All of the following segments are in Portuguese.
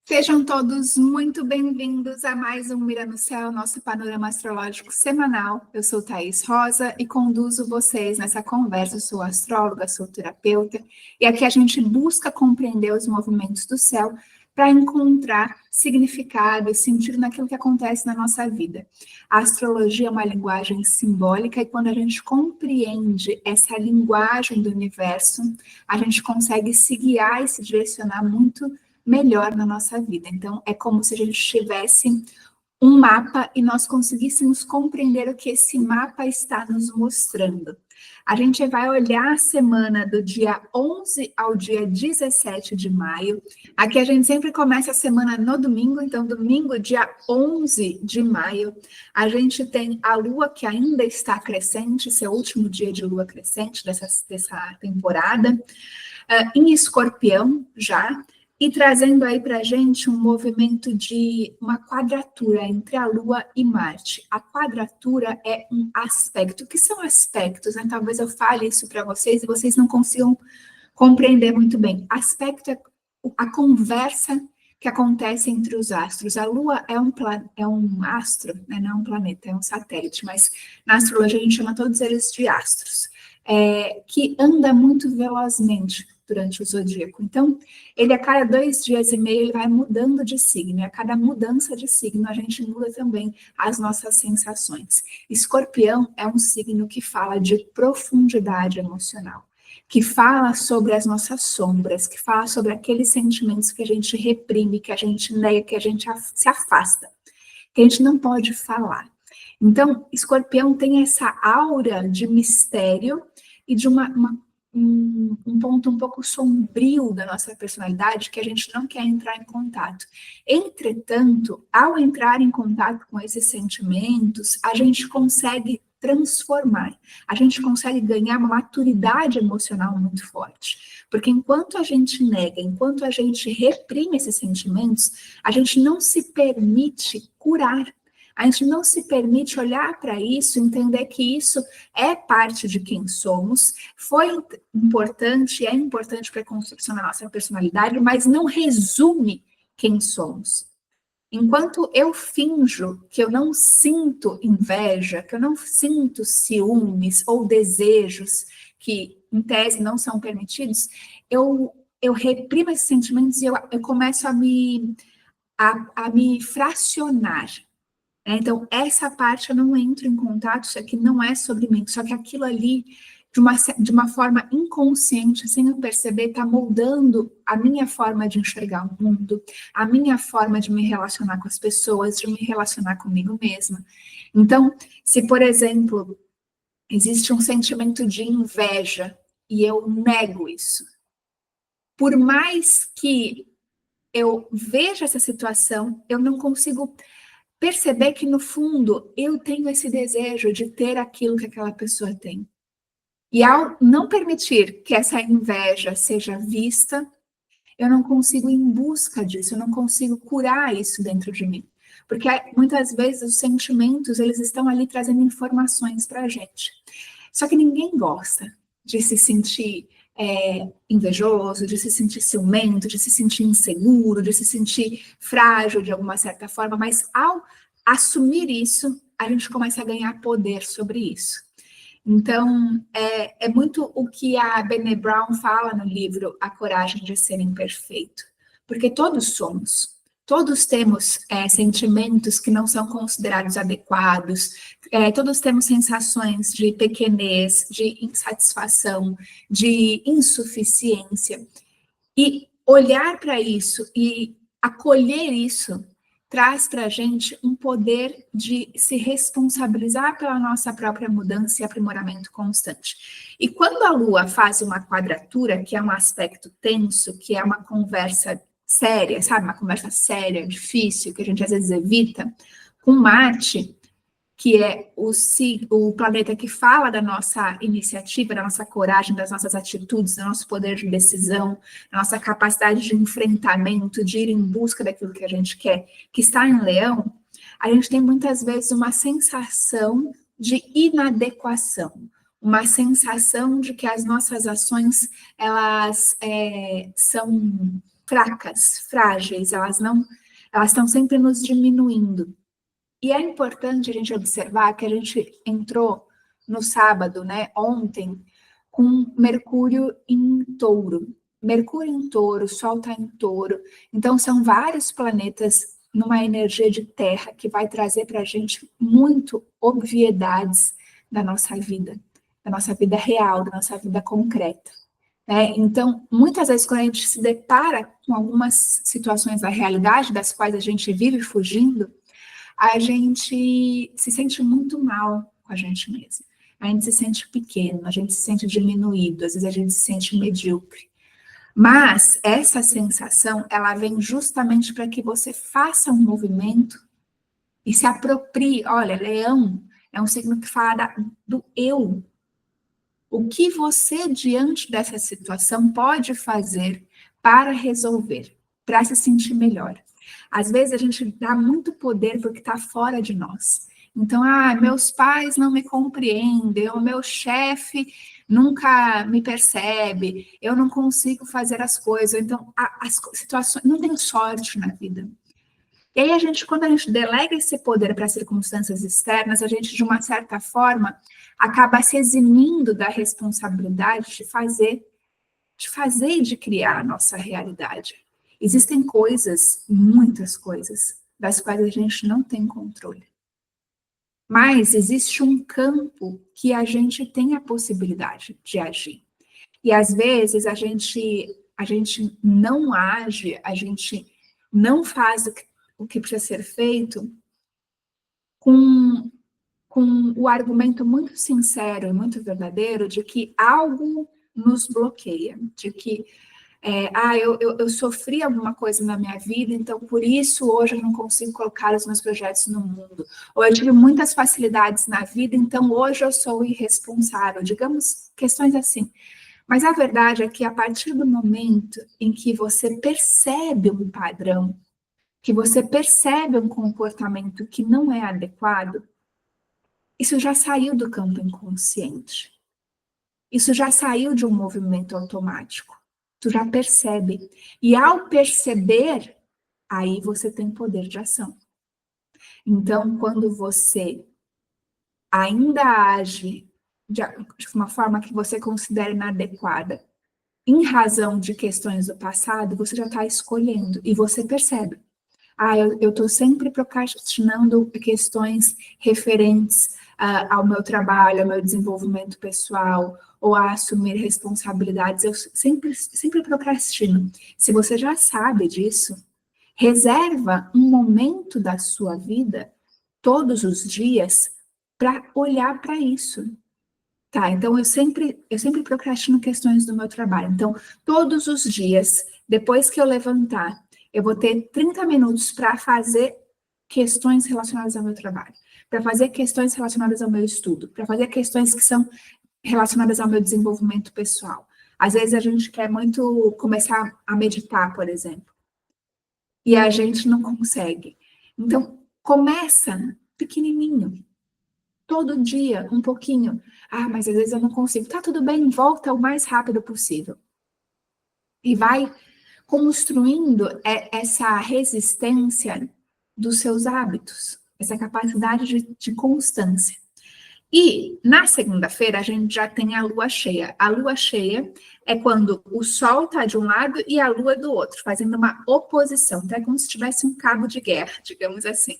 Sejam todos muito bem-vindos a mais um Mira no Céu, nosso panorama astrológico semanal. Eu sou Thaís Rosa e conduzo vocês nessa conversa. Eu sou astróloga, sou terapeuta, e aqui a gente busca compreender os movimentos do céu para encontrar significado e sentido naquilo que acontece na nossa vida. A astrologia é uma linguagem simbólica e quando a gente compreende essa linguagem do universo, a gente consegue se guiar e se direcionar muito melhor na nossa vida. Então, é como se a gente tivesse um mapa e nós conseguíssemos compreender o que esse mapa está nos mostrando. A gente vai olhar a semana do dia 11 ao dia 17 de maio. Aqui a gente sempre começa a semana no domingo, então domingo, dia 11 de maio, a gente tem a lua que ainda está crescente, seu último dia de lua crescente dessa temporada, em Escorpião já, e trazendo aí para a gente um movimento de uma quadratura entre a Lua e Marte. A quadratura é um aspecto. O que são aspectos? Né? Talvez eu fale isso para vocês e vocês não consigam compreender muito bem. Aspecto é a conversa que acontece entre os astros. A Lua é um astro, né? Não é um planeta, é um satélite, mas na astrologia a gente chama todos eles de astros, que anda muito velozmente durante o zodíaco. Então, ele a cada 2 dias e meio ele vai mudando de signo, e a cada mudança de signo a gente muda também as nossas sensações. Escorpião é um signo que fala de profundidade emocional, que fala sobre as nossas sombras, que fala sobre aqueles sentimentos que a gente reprime, que a gente nega, que a gente se afasta, que a gente não pode falar. Então, Escorpião tem essa aura de mistério e de um ponto um pouco sombrio da nossa personalidade que a gente não quer entrar em contato. Entretanto, ao entrar em contato com esses sentimentos, a gente consegue transformar, a gente consegue ganhar uma maturidade emocional muito forte. Porque enquanto a gente nega, enquanto a gente reprime esses sentimentos, a gente não se permite curar. A gente não se permite olhar para isso, entender que isso é parte de quem somos, foi importante, é importante para a construção da nossa personalidade, mas não resume quem somos. Enquanto eu finjo que eu não sinto inveja, que eu não sinto ciúmes ou desejos que, em tese, não são permitidos, eu reprimo esses sentimentos e eu começo a me fracionar. Então, essa parte eu não entro em contato, isso aqui não é sobre mim, só que aquilo ali, de uma forma inconsciente, sem eu perceber, está moldando a minha forma de enxergar o mundo, a minha forma de me relacionar com as pessoas, de me relacionar comigo mesma. Então, se, por exemplo, existe um sentimento de inveja e eu nego isso, por mais que eu veja essa situação, eu não consigo perceber que, no fundo, eu tenho esse desejo de ter aquilo que aquela pessoa tem. E ao não permitir que essa inveja seja vista, eu não consigo ir em busca disso, eu não consigo curar isso dentro de mim. Porque muitas vezes os sentimentos, eles estão ali trazendo informações para a gente. Só que ninguém gosta de se sentir invejoso, de se sentir ciumento, de se sentir inseguro, de se sentir frágil de alguma certa forma, mas ao assumir isso, a gente começa a ganhar poder sobre isso. Então, é muito o que a Brené Brown fala no livro A Coragem de Ser Imperfeito, porque todos somos. Todos temos sentimentos que não são considerados adequados, todos temos sensações de pequenez, de insatisfação, de insuficiência. E olhar para isso e acolher isso traz para a gente um poder de se responsabilizar pela nossa própria mudança e aprimoramento constante. E quando a Lua faz uma quadratura, que é um aspecto tenso, que é uma conversa séria, sabe? Uma conversa séria, difícil, que a gente às vezes evita, com Marte, que é o planeta que fala da nossa iniciativa, da nossa coragem, das nossas atitudes, do nosso poder de decisão, da nossa capacidade de enfrentamento, de ir em busca daquilo que a gente quer, que está em Leão, a gente tem muitas vezes uma sensação de inadequação, uma sensação de que as nossas ações, elas são fracas, frágeis, elas estão sempre nos diminuindo. E é importante a gente observar que a gente entrou no sábado, né, ontem, com Mercúrio em Touro. Mercúrio em Touro, Sol está em Touro. Então, são vários planetas numa energia de terra que vai trazer para a gente muito obviedades da nossa vida real, da nossa vida concreta. Né? Então, muitas vezes, quando a gente se depara com algumas situações da realidade, das quais a gente vive fugindo, a gente se sente muito mal com a gente mesmo. A gente se sente pequeno, a gente se sente diminuído, às vezes a gente se sente medíocre. Mas essa sensação, ela vem justamente para que você faça um movimento e se aproprie. Olha, Leão é um signo que fala do eu. O que você, diante dessa situação, pode fazer para resolver, para se sentir melhor? Às vezes a gente dá muito poder porque está fora de nós. Então, meus pais não me compreendem, o meu chefe nunca me percebe, eu não consigo fazer as coisas. Então, as situações, não tem sorte na vida. E aí, quando a gente delega esse poder para circunstâncias externas, a gente, de uma certa forma, acaba se eximindo da responsabilidade de fazer e de criar a nossa realidade. Existem coisas, muitas coisas, das quais a gente não tem controle. Mas existe um campo que a gente tem a possibilidade de agir. E às vezes a gente não age, a gente não faz o que precisa ser feito com o argumento muito sincero e muito verdadeiro de que algo nos bloqueia, de que eu sofri alguma coisa na minha vida, então por isso hoje eu não consigo colocar os meus projetos no mundo. Ou eu tive muitas facilidades na vida, então hoje eu sou irresponsável. Digamos, questões assim. Mas a verdade é que a partir do momento em que você percebe um padrão, que você percebe um comportamento que não é adequado, isso já saiu do campo inconsciente. Isso já saiu de um movimento automático. Tu já percebe. E ao perceber, aí você tem poder de ação. Então, quando você ainda age de uma forma que você considera inadequada, em razão de questões do passado, você já está escolhendo e você percebe. Eu estou sempre procrastinando questões referentes ao meu trabalho, ao meu desenvolvimento pessoal, ou a assumir responsabilidades. Eu sempre procrastino. Se você já sabe disso, reserva um momento da sua vida, todos os dias, para olhar para isso. Tá, então eu sempre procrastino questões do meu trabalho. Então, todos os dias, depois que eu levantar, eu vou ter 30 minutos para fazer questões relacionadas ao meu trabalho, para fazer questões relacionadas ao meu estudo, para fazer questões que são relacionadas ao meu desenvolvimento pessoal. Às vezes a gente quer muito começar a meditar, por exemplo, e a gente não consegue. Então, começa pequenininho. Todo dia, um pouquinho. Mas às vezes eu não consigo. Tá tudo bem, volta o mais rápido possível. E vai construindo essa resistência dos seus hábitos, essa capacidade de constância. E na segunda-feira a gente já tem a lua cheia. A lua cheia é quando o sol está de um lado e a lua do outro, fazendo uma oposição. Então é como se tivesse um cabo de guerra, digamos assim.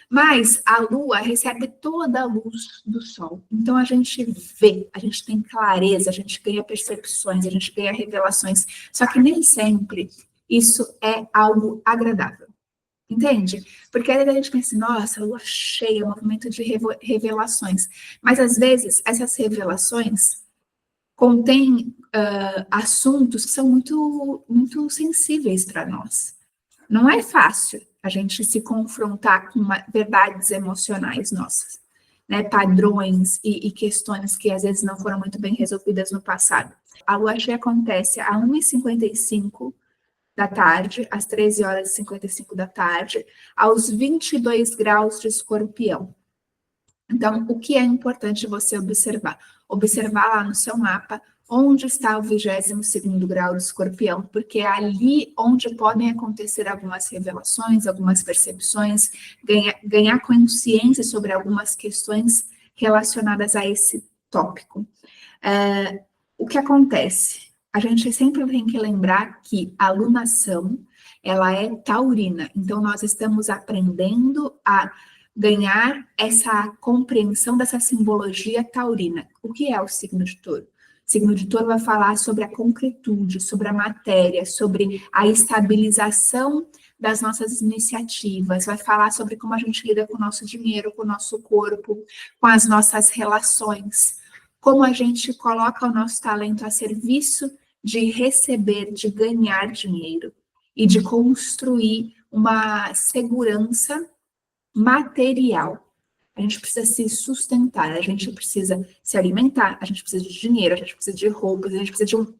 Mas a lua recebe toda a luz do sol. Então a gente vê, a gente tem clareza, a gente ganha percepções, a gente ganha revelações. Só que nem sempre isso é algo agradável. Entende? Porque aí a gente pensa assim, nossa, lua cheia, um movimento de revelações. Mas às vezes essas revelações contêm assuntos que são muito, muito sensíveis para nós. Não é fácil a gente se confrontar com verdades emocionais nossas, né? Padrões e questões que às vezes não foram muito bem resolvidas no passado. A lua cheia acontece a 1h55 da tarde, às 13h55 da tarde, aos 22 graus de Escorpião. Então, o que é importante você observar? Observar lá no seu mapa onde está o 22º grau do Escorpião, porque é ali onde podem acontecer algumas revelações, algumas percepções, ganhar consciência sobre algumas questões relacionadas a esse tópico. O que acontece? A gente sempre tem que lembrar que a alunação, ela é taurina, então nós estamos aprendendo a ganhar essa compreensão dessa simbologia taurina. O que é o signo de touro? O signo de touro vai falar sobre a concretude, sobre a matéria, sobre a estabilização das nossas iniciativas, vai falar sobre como a gente lida com o nosso dinheiro, com o nosso corpo, com as nossas relações, como a gente coloca o nosso talento a serviço de receber, de ganhar dinheiro e de construir uma segurança material. A gente precisa se sustentar, a gente precisa se alimentar, a gente precisa de dinheiro, a gente precisa de roupas, a gente precisa de um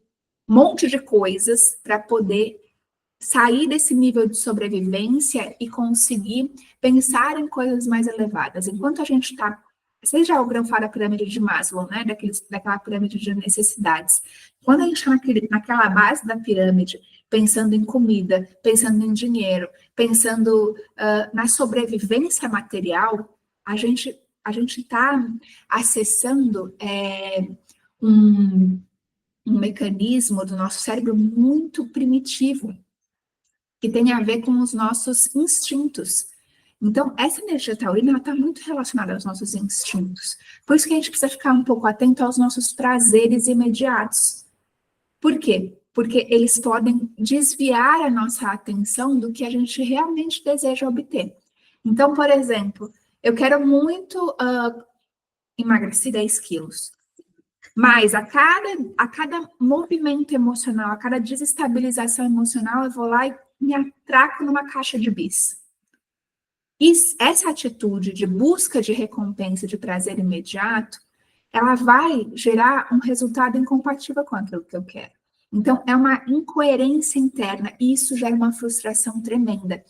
monte de coisas para poder sair desse nível de sobrevivência e conseguir pensar em coisas mais elevadas. Enquanto a gente está... Vocês já ouviram falar da pirâmide de Maslow, né? Daquela pirâmide de necessidades. Quando a gente está naquela base da pirâmide, pensando em comida, pensando em dinheiro, pensando na sobrevivência material, a gente está acessando um mecanismo do nosso cérebro muito primitivo, que tem a ver com os nossos instintos. Então, essa energia taurina está muito relacionada aos nossos instintos. Por isso que a gente precisa ficar um pouco atento aos nossos prazeres imediatos. Por quê? Porque eles podem desviar a nossa atenção do que a gente realmente deseja obter. Então, por exemplo, eu quero muito emagrecer 10 quilos. Mas a cada movimento emocional, a cada desestabilização emocional, eu vou lá e me atraco numa caixa de bis. E essa atitude de busca de recompensa, de prazer imediato, ela vai gerar um resultado incompatível com aquilo que eu quero. Então, é uma incoerência interna e isso gera uma frustração tremenda.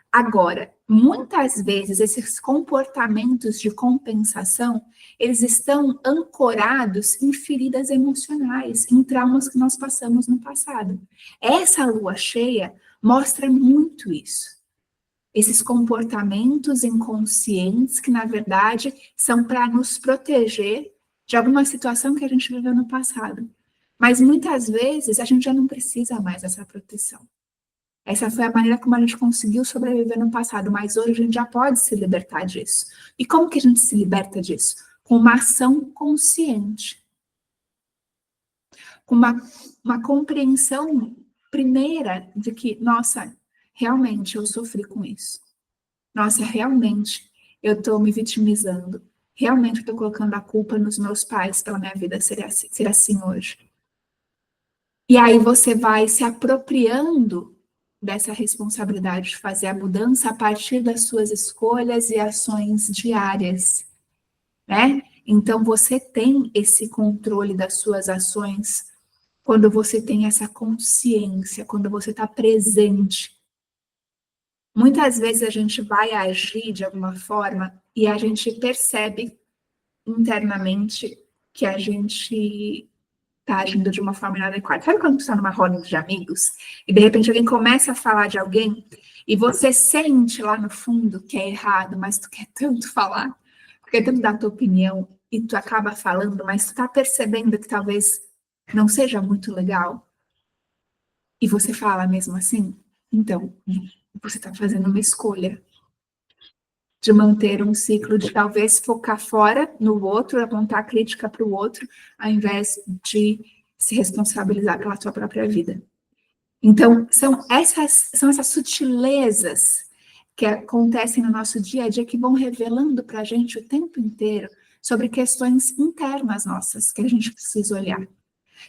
Agora, muitas vezes, esses comportamentos de compensação, eles estão ancorados em feridas emocionais, em traumas que nós passamos no passado. Essa lua cheia mostra muito isso. Esses comportamentos inconscientes que, na verdade, são para nos proteger de alguma situação que a gente viveu no passado. Mas, muitas vezes, a gente já não precisa mais dessa proteção. Essa foi a maneira como a gente conseguiu sobreviver no passado, mas hoje a gente já pode se libertar disso. E como que a gente se liberta disso? Com uma ação consciente. Com uma compreensão primeira de que, nossa, realmente eu sofri com isso. Nossa, realmente eu estou me vitimizando. Realmente eu estou colocando a culpa nos meus pais pela minha vida ser assim hoje. E aí você vai se apropriando dessa responsabilidade de fazer a mudança a partir das suas escolhas e ações diárias, né? Então, você tem esse controle das suas ações quando você tem essa consciência, quando você está presente. Muitas vezes a gente vai agir de alguma forma e a gente percebe internamente que a gente está agindo de uma forma inadequada. Sabe quando você está numa roda de amigos e de repente alguém começa a falar de alguém e você sente lá no fundo que é errado, mas tu quer tanto falar, tu quer tanto dar a tua opinião e tu acaba falando, mas tu está percebendo que talvez não seja muito legal e você fala mesmo assim? Então, você está fazendo uma escolha de manter um ciclo de talvez focar fora no outro, apontar crítica para o outro, ao invés de se responsabilizar pela sua própria vida. Então, são essas sutilezas que acontecem no nosso dia a dia que vão revelando para a gente o tempo inteiro sobre questões internas nossas que a gente precisa olhar.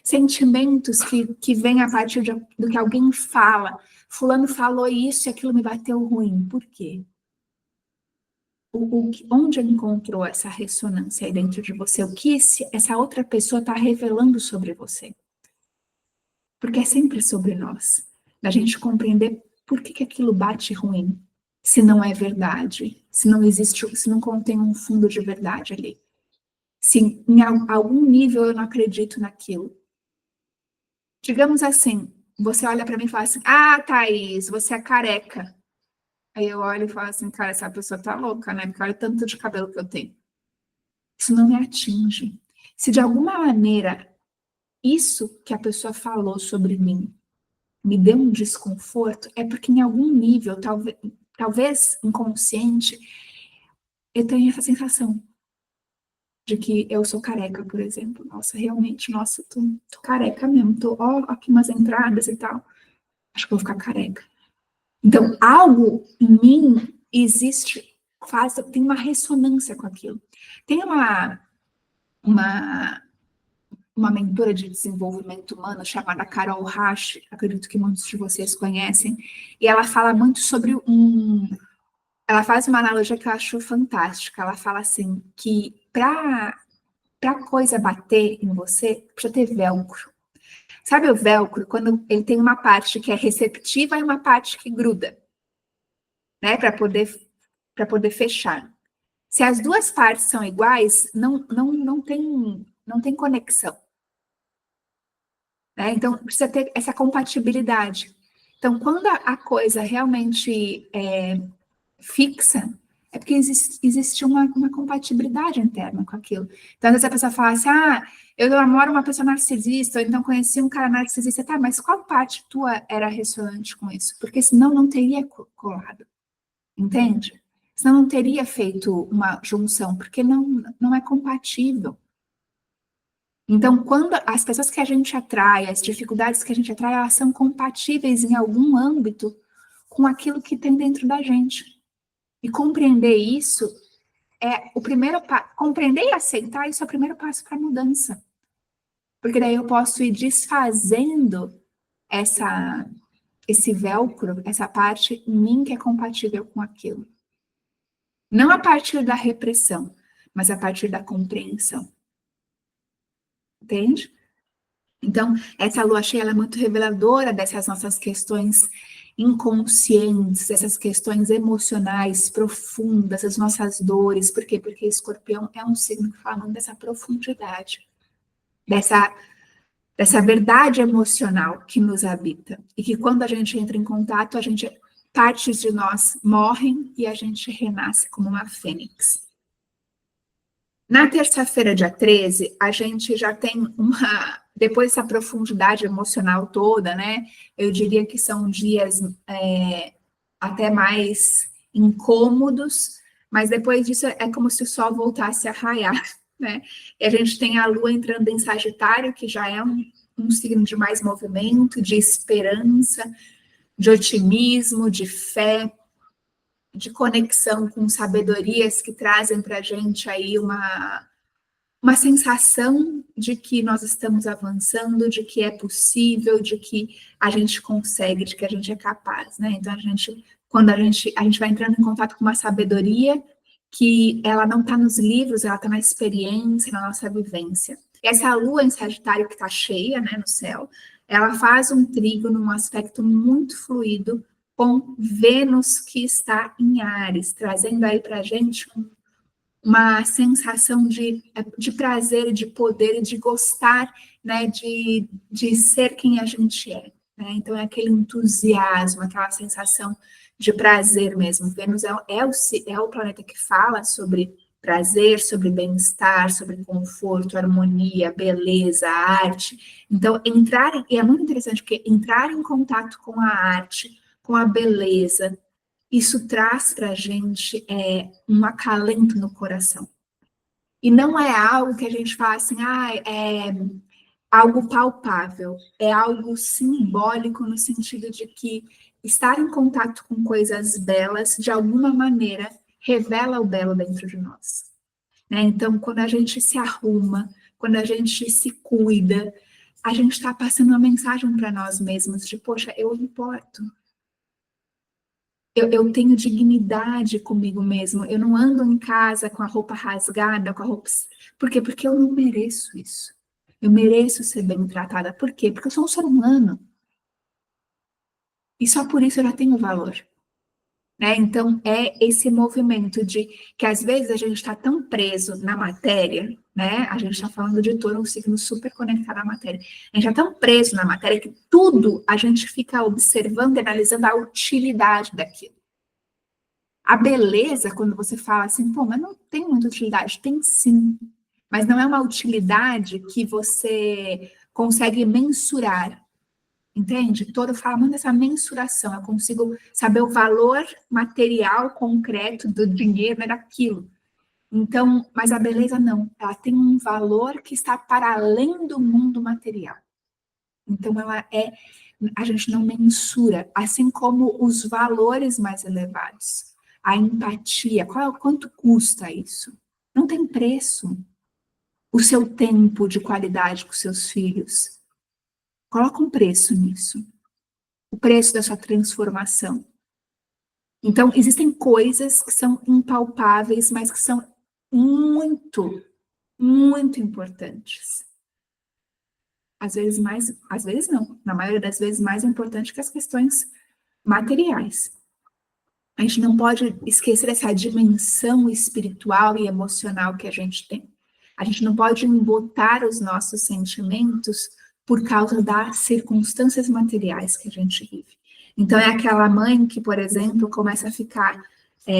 Sentimentos que vêm a partir do que alguém fala. Fulano falou isso e aquilo me bateu ruim. Por quê? Onde encontrou essa ressonância aí dentro de você? O que essa outra pessoa está revelando sobre você? Porque é sempre sobre nós. Da gente compreender por que aquilo bate ruim, se não é verdade, se não existe, se não contém um fundo de verdade ali. Se em algum nível eu não acredito naquilo. Digamos assim, você olha para mim e fala assim, ah, Thaís, você é careca. Aí eu olho e falo assim, cara, essa pessoa tá louca, né? Porque olha o tanto de cabelo que eu tenho. Isso não me atinge. Se de alguma maneira isso que a pessoa falou sobre mim me deu um desconforto, é porque em algum nível, talvez inconsciente, eu tenho essa sensação de que eu sou careca, por exemplo. Nossa, realmente, nossa, tô careca mesmo. Ó, aqui umas entradas e tal. Acho que vou ficar careca. Então, algo em mim existe, tem uma ressonância com aquilo. Tem uma, uma mentora de desenvolvimento humano chamada Carol Rasch, acredito que muitos de vocês conhecem, e ela fala muito sobre ela faz uma analogia que eu acho fantástica. Ela fala assim, que para coisa bater em você, precisa ter velcro. Sabe o velcro? Quando ele tem uma parte que é receptiva e uma parte que gruda, né? Para poder fechar. Se as duas partes são iguais, não tem conexão. Né? Então, precisa ter essa compatibilidade. Então, quando a coisa realmente é fixa, é porque existe uma compatibilidade interna com aquilo. Então, às vezes a pessoa fala assim, ah, eu namoro uma pessoa narcisista, ou então conheci um cara narcisista, tá, mas qual parte tua era ressonante com isso? Porque senão não teria colado, entende? Senão não teria feito uma junção, porque não é compatível. Então, quando as pessoas que a gente atrai, as dificuldades que a gente atrai, elas são compatíveis em algum âmbito com aquilo que tem dentro da gente. E compreender isso é o primeiro passo. Compreender e aceitar isso é o primeiro passo para a mudança. Porque daí eu posso ir desfazendo esse velcro, essa parte em mim que é compatível com aquilo. Não a partir da repressão, mas a partir da compreensão. Entende? Então, essa lua cheia ela é muito reveladora dessas nossas questões inconscientes, essas questões emocionais profundas, as nossas dores. Por quê? Porque Escorpião é um signo que fala dessa profundidade, dessa verdade emocional que nos habita. E que quando a gente entra em contato, partes de nós morrem e a gente renasce como uma fênix. Na terça-feira, dia 13, a gente já tem depois dessa profundidade emocional toda, né? Eu diria que são dias até mais incômodos, mas depois disso é como se o sol voltasse a raiar, né? E a gente tem a lua entrando em Sagitário, que já é um signo de mais movimento, de esperança, de otimismo, de fé, de conexão com sabedorias que trazem para a gente aí uma sensação de que nós estamos avançando, de que é possível, de que a gente consegue, de que a gente é capaz, né? Então, quando a gente vai entrando em contato com uma sabedoria que ela não está nos livros, ela está na experiência, na nossa vivência. Essa lua em Sagitário que está cheia, né, no céu, ela faz um trígono, um aspecto muito fluido com Vênus que está em Áries, trazendo aí para a gente uma sensação de prazer, de poder, de gostar, né, de ser quem a gente é. Né? Então, é aquele entusiasmo, aquela sensação de prazer mesmo. Vênus é o planeta que fala sobre prazer, sobre bem-estar, sobre conforto, harmonia, beleza, arte. Então, e é muito interessante, porque entrar em contato com a arte, com a beleza, isso traz para a gente um acalento no coração. E não é algo que a gente fala assim, é algo palpável, é algo simbólico no sentido de que estar em contato com coisas belas, de alguma maneira, revela o belo dentro de nós. Né? Então, quando a gente se arruma, quando a gente se cuida, a gente está passando uma mensagem para nós mesmos de, poxa, eu importo. Eu tenho dignidade comigo mesmo. Eu não ando em casa com a roupa rasgada, com a roupa... Por quê? Porque eu não mereço isso. Eu mereço ser bem tratada. Por quê? Porque eu sou um ser humano. E só por isso eu já tenho valor. Né? Então, é esse movimento de que às vezes a gente está tão preso na matéria, né? A gente está falando de touro, um signo super conectado à matéria. A gente já tão preso na matéria que tudo a gente fica observando e analisando a utilidade daquilo. A beleza, quando você fala assim, pô, mas não tem muita utilidade. Tem sim, mas não é uma utilidade que você consegue mensurar, entende? Todo fala muito dessa mensuração, eu consigo saber o valor material concreto do dinheiro, né, daquilo. Então, mas a beleza não, ela tem um valor que está para além do mundo material. Então, a gente não mensura, assim como os valores mais elevados. A empatia, quanto custa isso? Não tem preço. O seu tempo de qualidade com seus filhos. Coloca um preço nisso. O preço da sua transformação. Então, existem coisas que são impalpáveis, mas que são muito, muito importantes. Às vezes não, na maioria das vezes mais importante que as questões materiais. A gente não pode esquecer essa dimensão espiritual e emocional que a gente tem. A gente não pode embotar os nossos sentimentos por causa das circunstâncias materiais que a gente vive. Então, é aquela mãe que, por exemplo, começa a ficar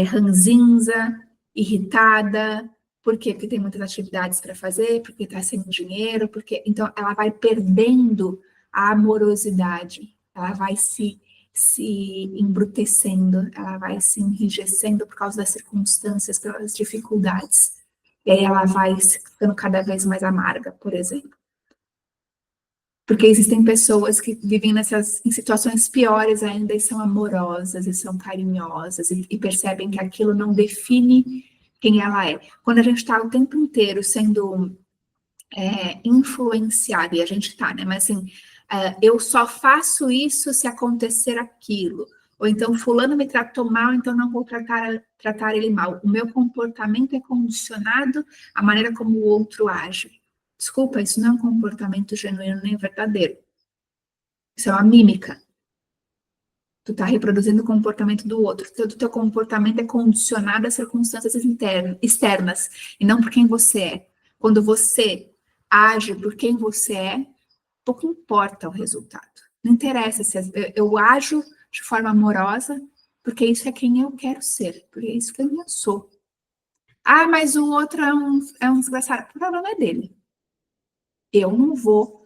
ranzinza, irritada. Por quê? Porque tem muitas atividades para fazer, porque está sem dinheiro, então ela vai perdendo a amorosidade, ela vai se embrutecendo, ela vai se enrijecendo por causa das circunstâncias, pelas dificuldades. E aí ela vai ficando cada vez mais amarga, por exemplo. Porque existem pessoas que vivem em situações piores ainda e são amorosas e são carinhosas e percebem que aquilo não define quem ela é. Quando a gente está o tempo inteiro sendo influenciada, e a gente está, né? Mas assim, eu só faço isso se acontecer aquilo. Ou então, fulano me tratou mal, então não vou tratar ele mal. O meu comportamento é condicionado à maneira como o outro age. Desculpa, isso não é um comportamento genuíno nem verdadeiro. Isso é uma mímica. Tu está reproduzindo o comportamento do outro. O teu comportamento é condicionado a circunstâncias externas, e não por quem você é. Quando você age por quem você é, pouco importa o resultado. Não interessa se eu ajo de forma amorosa, porque isso é quem eu quero ser, porque é isso que eu sou. Ah, mas o outro é um desgraçado. O problema é dele. Eu não vou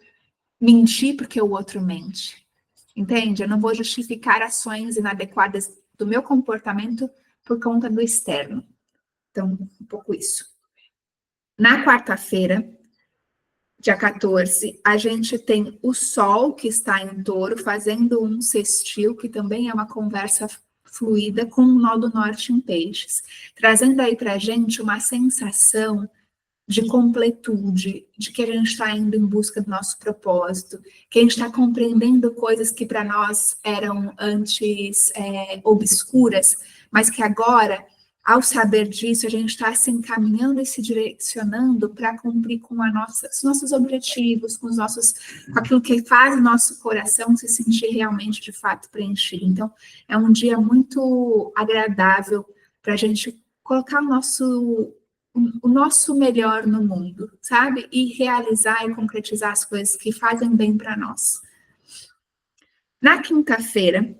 mentir porque o outro mente. Entende? Eu não vou justificar ações inadequadas do meu comportamento por conta do externo. Então, um pouco isso. Na quarta-feira, dia 14, a gente tem o Sol, que está em Touro, fazendo um sextil, que também é uma conversa fluida com o nó do norte em Peixes, trazendo aí para a gente uma sensação de completude, de que a gente está indo em busca do nosso propósito, que a gente está compreendendo coisas que para nós eram antes obscuras, mas que agora, ao saber disso, a gente está se encaminhando e se direcionando para cumprir com os nossos objetivos, com aquilo que faz o nosso coração se sentir realmente, de fato, preenchido. Então, é um dia muito agradável para a gente colocar o nosso melhor no mundo, sabe? E realizar e concretizar as coisas que fazem bem para nós. Na quinta-feira,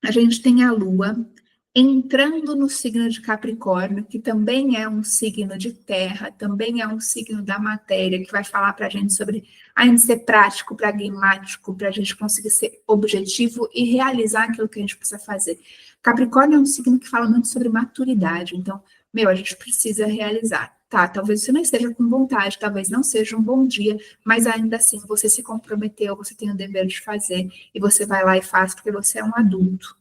a gente tem a Lua entrando no signo de Capricórnio, que também é um signo de terra, também é um signo da matéria, que vai falar para a gente sobre a gente ser prático, pragmático, para a gente conseguir ser objetivo e realizar aquilo que a gente precisa fazer. Capricórnio é um signo que fala muito sobre maturidade, então, a gente precisa realizar. Tá, talvez você não esteja com vontade, talvez não seja um bom dia, mas ainda assim você se comprometeu, você tem o dever de fazer, e você vai lá e faz porque você é um adulto.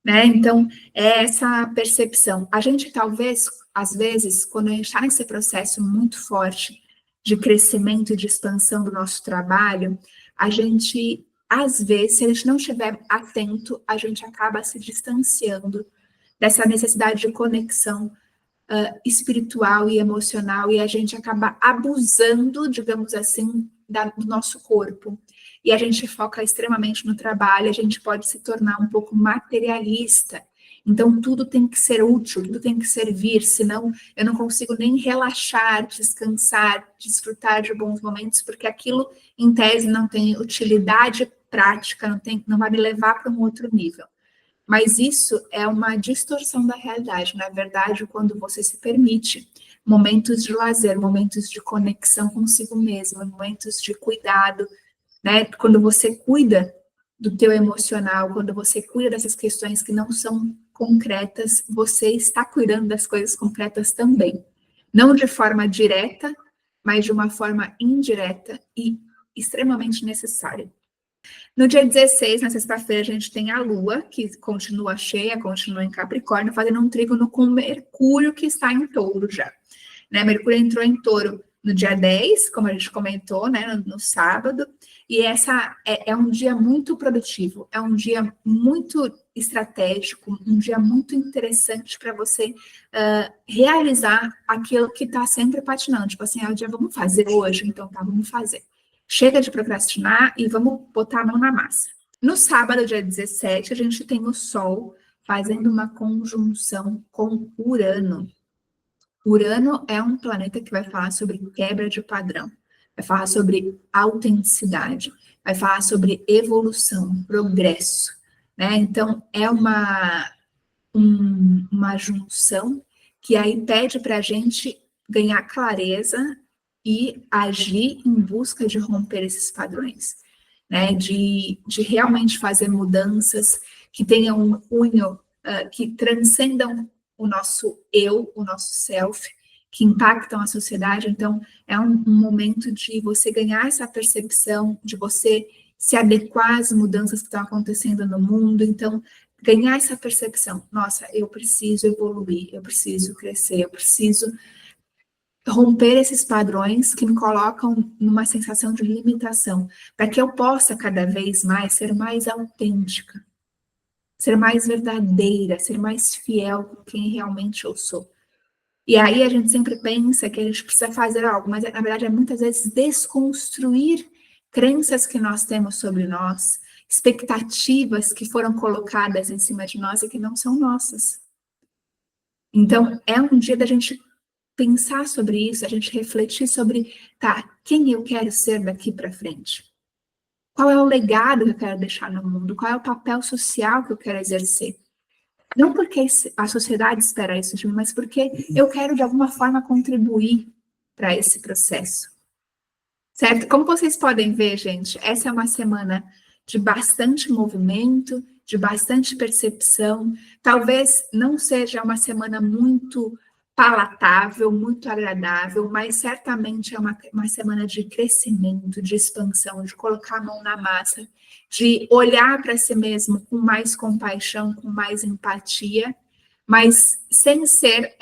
Né? Então, é essa percepção. A gente talvez, às vezes, quando a gente está nesse processo muito forte de crescimento e de expansão do nosso trabalho, a gente, às vezes, se a gente não estiver atento, a gente acaba se distanciando dessa necessidade de conexão espiritual e emocional, e a gente acaba abusando, digamos assim, do nosso corpo. E a gente foca extremamente no trabalho, a gente pode se tornar um pouco materialista Então, tudo tem que ser útil, tudo tem que servir, senão eu não consigo nem relaxar, descansar, desfrutar de bons momentos, porque aquilo, em tese, não tem utilidade prática, não vai me levar para um outro nível. Mas isso é uma distorção da realidade. Na verdade, quando você se permite momentos de lazer, momentos de conexão consigo mesmo, momentos de cuidado, né? Quando você cuida do teu emocional, quando você cuida dessas questões que não são concretas, você está cuidando das coisas concretas também. Não de forma direta, mas de uma forma indireta e extremamente necessária. No dia 16, na sexta-feira, a gente tem a Lua, que continua cheia, continua em Capricórnio, fazendo um trígono com Mercúrio, que está em Touro já. Né? Mercúrio entrou em Touro no dia 10, como a gente comentou, né, no sábado, e essa é um dia muito produtivo, é um dia muito estratégico, um dia muito interessante para você realizar aquilo que está sempre patinando. Tipo assim, é o dia, vamos fazer hoje? Então tá, vamos fazer. Chega de procrastinar e vamos botar a mão na massa. No sábado, dia 17, a gente tem o Sol fazendo uma conjunção com Urano. Urano é um planeta que vai falar sobre quebra de padrão, vai falar sobre autenticidade, vai falar sobre evolução, progresso, né? Então, é uma junção que aí pede para a gente ganhar clareza e agir em busca de romper esses padrões, né? De realmente fazer mudanças que tenham um cunho, que transcendam o nosso eu, o nosso self, que impactam a sociedade. Então, é um momento de você ganhar essa percepção, de você se adequar às mudanças que estão acontecendo no mundo. Então, ganhar essa percepção, nossa, eu preciso evoluir, eu preciso crescer, eu preciso romper esses padrões que me colocam numa sensação de limitação, para que eu possa cada vez mais ser mais autêntica, ser mais verdadeira, ser mais fiel com quem realmente eu sou. E aí a gente sempre pensa que a gente precisa fazer algo, mas na verdade é muitas vezes desconstruir crenças que nós temos sobre nós, expectativas que foram colocadas em cima de nós e que não são nossas. Então, é um dia da gente pensar sobre isso, a gente refletir sobre, tá, quem eu quero ser daqui para frente? Qual é o legado que eu quero deixar no mundo? Qual é o papel social que eu quero exercer? Não porque a sociedade espera isso de mim, mas porque eu quero, de alguma forma, contribuir para esse processo. Certo? Como vocês podem ver, gente, essa é uma semana de bastante movimento, de bastante percepção. Talvez não seja uma semana muito palatável, muito agradável, mas certamente é uma semana de crescimento, de expansão, de colocar a mão na massa, de olhar para si mesmo com mais compaixão, com mais empatia, mas sem ser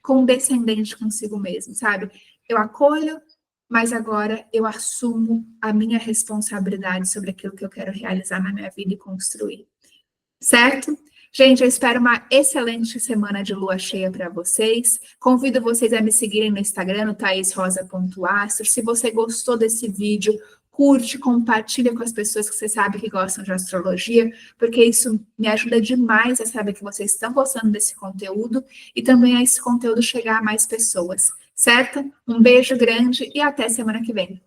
condescendente consigo mesmo, sabe? Eu acolho, mas agora eu assumo a minha responsabilidade sobre aquilo que eu quero realizar na minha vida e construir. Certo? Gente, eu espero uma excelente semana de lua cheia para vocês. Convido vocês a me seguirem no Instagram, no thaisrosa.astro. Se você gostou desse vídeo, curte, compartilha com as pessoas que você sabe que gostam de astrologia, porque isso me ajuda demais a saber que vocês estão gostando desse conteúdo e também a esse conteúdo chegar a mais pessoas, certo? Um beijo grande e até semana que vem.